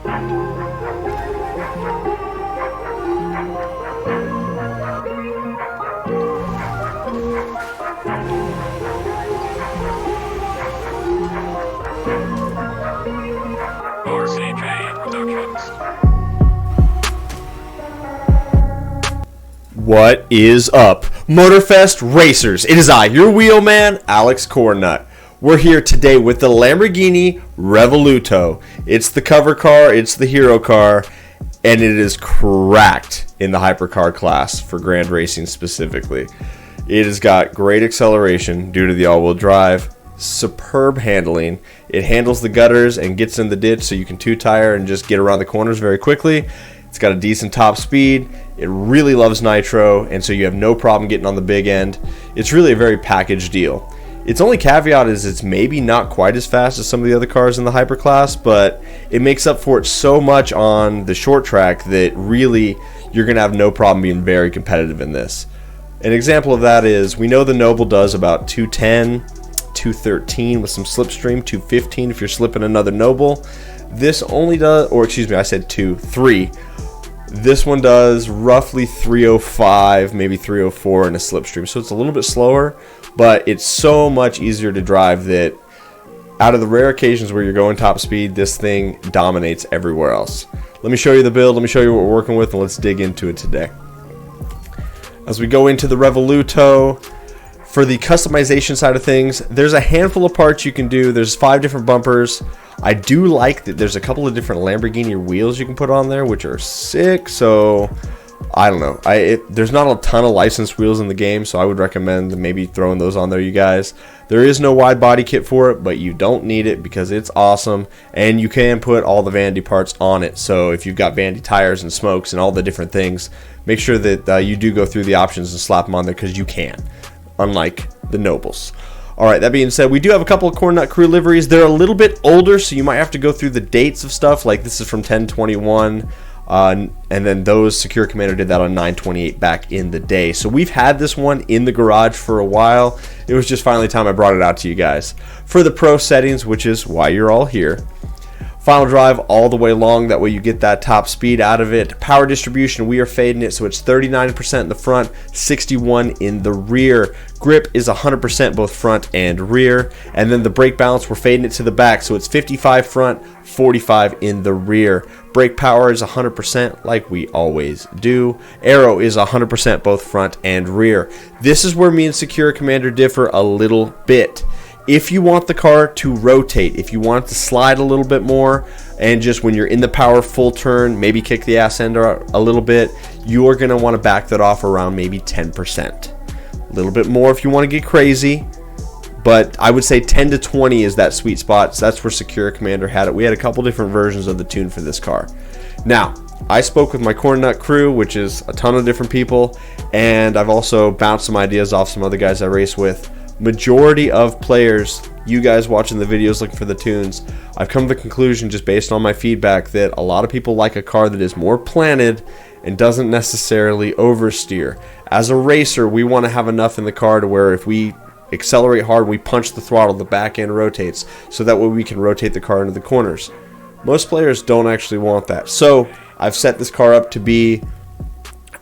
What is up, Motorfest racers? It is I, your wheelman, Alex Cornnut. We're here today with the Lamborghini Revuelto. It's the cover car, it's the hero car, and it is cracked in the hypercar class for grand racing specifically. It has got great acceleration due to the all-wheel drive, superb handling. It handles the gutters and gets in the ditch so you can two-tire and just get around the corners very quickly. It's got a decent top speed. It really loves nitro, and so you have no problem getting on the big end. It's really a very packaged deal. Its only caveat is it's maybe not quite as fast as some of the other cars in the hyperclass, but it makes up for it so much on the short track that really you're going to have no problem being very competitive in this. An example of that is we know the Noble does about 210, 213 with some slipstream, 215 if you're slipping another Noble. This only does, or excuse me, I said 3. This one does roughly 305, maybe 304 in a slipstream. So it's a little bit slower, but it's so much easier to drive that out of the rare occasions where you're going top speed, this thing dominates everywhere else. Let me show you the build, let me show you what we're working with, and let's dig into it today. As we go into the Revuelto, for the customization side of things, there's a handful of parts you can do. There's 5 different bumpers. I do like that there's a couple of different Lamborghini wheels you can put on there, which are sick. So, I don't know. There's not a ton of licensed wheels in the game, so I would recommend maybe throwing those on there, you guys. There is no wide body kit for it, but you don't need it because it's awesome. And you can put all the vanity parts on it. So, if you've got vanity tires and smokes and all the different things, make sure that you do go through the options and slap them on there because you can, unlike the Nobles. Alright, that being said, we do have a couple of Cornnut crew liveries. They're a little bit older, so you might have to go through the dates of stuff. Like this is from 10/21, and then those SakuraCommander did that on 9/28 back in the day. So we've had this one in the garage for a while. It was just finally time I brought it out to you guys. For the pro settings, which is why you're all here. Final drive all the way long, that way you get that top speed out of it. Power distribution, we are fading it, so it's 39% in the front, 61 in the rear. Grip is 100% both front and rear. And then the brake balance, we're fading it to the back, so it's 55 front, 45 in the rear. Brake power is 100% like we always do. Aero is 100% both front and rear. This is where me and SakuraCommander differ a little bit. If you want the car to rotate, if you want it to slide a little bit more, and just when you're in the power full turn, maybe kick the ass end a little bit, you are going to want to back that off around maybe 10%. A little bit more if you want to get crazy, but I would say 10 to 20 is that sweet spot. So that's where SakuraCommander had it. We had a couple different versions of the tune for this car. Now, I spoke with my Cornnut crew, which is a ton of different people, and I've also bounced some ideas off some other guys I race with. Majority of players, you guys watching the videos looking for the tunes, I've come to the conclusion just based on my feedback that a lot of people like a car that is more planted and doesn't necessarily oversteer. As a racer, we want to have enough in the car to where if we accelerate hard, we punch the throttle, the back end rotates, so that way we can rotate the car into the corners. Most players don't actually want that. So I've set this car up to be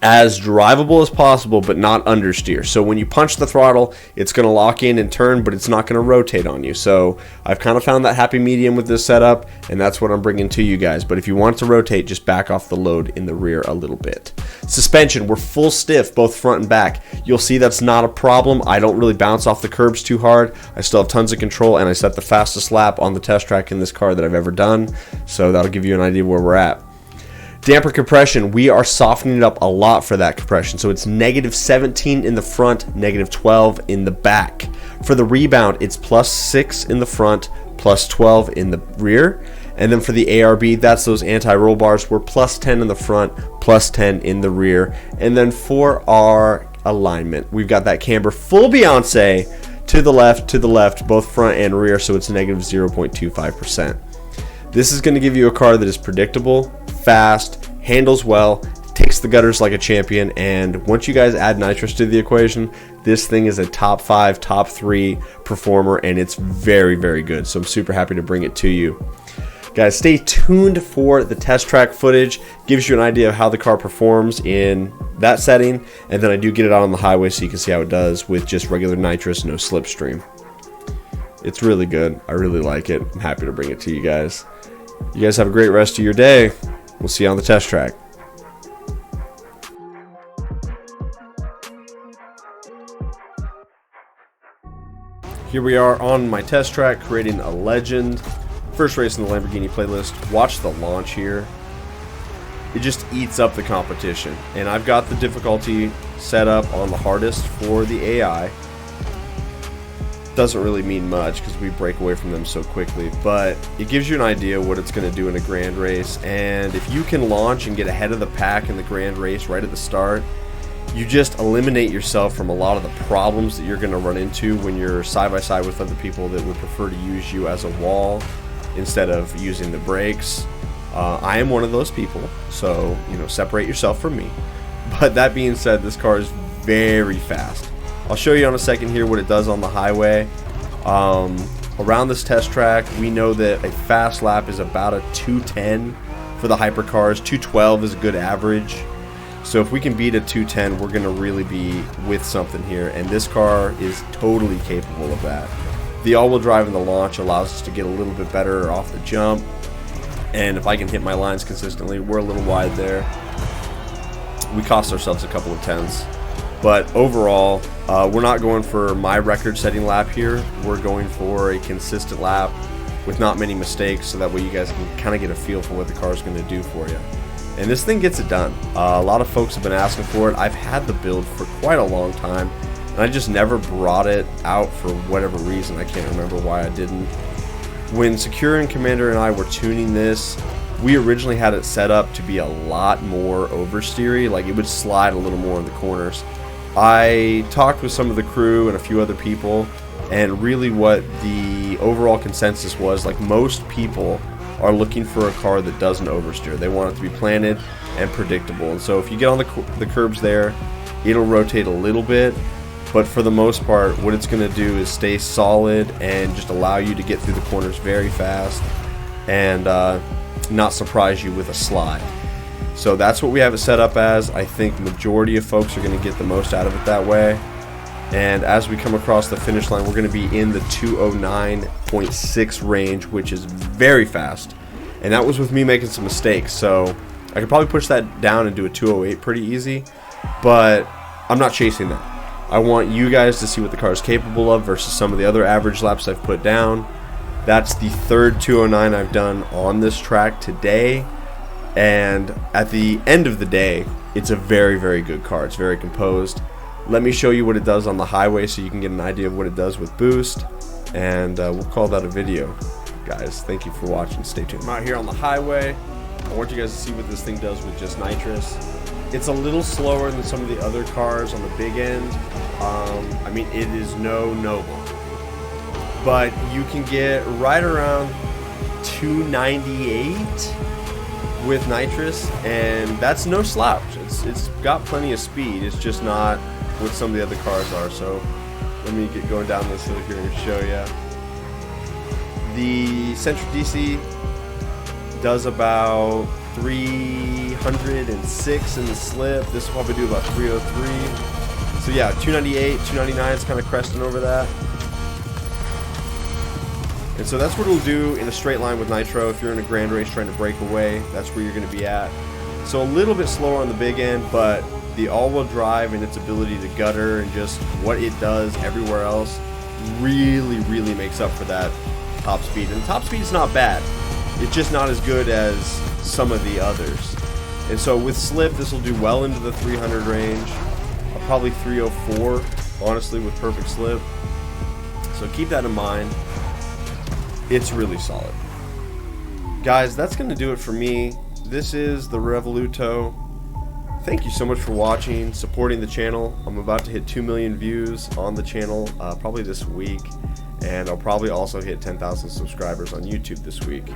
as drivable as possible, but not understeer. So when you punch the throttle, it's going to lock in and turn, but it's not going to rotate on you. So I've kind of found that happy medium with this setup, and that's what I'm bringing to you guys. But if you want to rotate, just back off the load in the rear a little bit. Suspension, we're full stiff, both front and back. You'll see that's not a problem. I don't really bounce off the curbs too hard. I still have tons of control, and I set the fastest lap on the test track in this car that I've ever done. So that'll give you an idea where we're at. Damper compression, we are softening it up a lot for that compression. So it's -17 in the front, -12 in the back. For the rebound, it's +6 in the front, +12 in the rear. And then for the ARB, that's those anti-roll bars. We're +10 in the front, +10 in the rear. And then for our alignment, we've got that camber full Beyonce to the left, both front and rear. So it's -0.25%. This is going to give you a car that is predictable, fast, handles well, takes the gutters like a champion, and once you guys add nitrous to the equation, this thing is a top 5, top 3 performer, and it's very, very good. So I'm super happy to bring it to you. Guys, stay tuned for the test track footage. Gives you an idea of how the car performs in that setting, and then I do get it out on the highway so you can see how it does with just regular nitrous, no slipstream. It's really good. I really like it. I'm happy to bring it to you guys. You guys have a great rest of your day. We'll see you on the test track. Here we are on my test track, creating a legend. First race in the Lamborghini playlist. Watch the launch here. It just eats up the competition. And I've got the difficulty set up on the hardest for the AI. Doesn't really mean much because we break away from them so quickly, but it gives you an idea what it's going to do in a grand race. And if you can launch and get ahead of the pack in the grand race right at the start, you just eliminate yourself from a lot of the problems that you're going to run into when you're side by side with other people that would prefer to use you as a wall instead of using the brakes. I am one of those people, so separate yourself from me. But that being said, this car is very fast. I'll show you in a second here what it does on the highway. Around this test track, we know that a fast lap is about a 210 for the hypercars. 212 is a good average. So if we can beat a 210, we're going to really be with something here. And this car is totally capable of that. The all-wheel drive in the launch allows us to get a little bit better off the jump. And if I can hit my lines consistently, we're a little wide there. We cost ourselves a couple of tenths. But overall, we're not going for my record-setting lap here. We're going for a consistent lap with not many mistakes, so that way you guys can kind of get a feel for what the car is going to do for you. And this thing gets it done. A lot of folks have been asking for it. I've had the build for quite a long time, and I just never brought it out for whatever reason. I can't remember why I didn't. When SakuraCommander and I were tuning this, we originally had it set up to be a lot more oversteery, like it would slide a little more in the corners. I talked with some of the crew and a few other people, and really what the overall consensus was, like most people are looking for a car that doesn't oversteer. They want it to be planted and predictable. And so if you get on the curbs there, it'll rotate a little bit, but for the most part, what it's going to do is stay solid and just allow you to get through the corners very fast and not surprise you with a slide. So that's what we have it set up as. I think majority of folks are going to get the most out of it that way. And as we come across the finish line, we're going to be in the 209.6 range, which is very fast. And that was with me making some mistakes. So I could probably push that down and do a 208 pretty easy. But I'm not chasing that. I want you guys to see what the car is capable of versus some of the other average laps I've put down. That's the third 209 I've done on this track today. And at the end of the day, it's a very, very good car. It's very composed. Let me show you what it does on the highway so you can get an idea of what it does with boost. And we'll call that a video. Guys, thank you for watching. Stay tuned. I'm out here on the highway. I want you guys to see what this thing does with just nitrous. It's a little slower than some of the other cars on the big end. I mean, it is no noble. But you can get right around 298 with nitrous, and that's no slouch. It's got plenty of speed. It's just not what some of the other cars are. So let me get going down this hill here and show you. The Centric DC does about 306 in the slip. This will probably do about 303. So yeah, 298, 299 is kind of cresting over that. And so that's what it'll do in a straight line with nitro. If you're in a grand race trying to break away, that's where you're going to be at. So a little bit slower on the big end, but the all-wheel drive and its ability to gutter and just what it does everywhere else really, really makes up for that top speed. And top speed is not bad. It's just not as good as some of the others. And so with slip, this will do well into the 300 range. Probably 304, honestly, with perfect slip. So keep that in mind. It's really solid. Guys, that's going to do it for me. This is the Revuelto. Thank you so much for watching, supporting the channel. I'm about to hit 2 million views on the channel probably this week. And I'll probably also hit 10,000 subscribers on YouTube this week.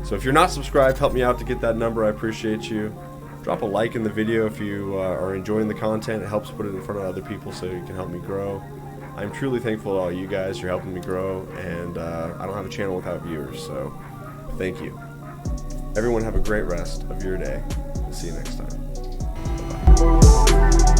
So if you're not subscribed, help me out to get that number. I appreciate you. Drop a like in the video if you are enjoying the content. It helps put it in front of other people so you can help me grow. I'm truly thankful to all you guys. You're helping me grow, and I don't have a channel without viewers, so thank you. Everyone have a great rest of your day. We'll see you next time. Bye-bye.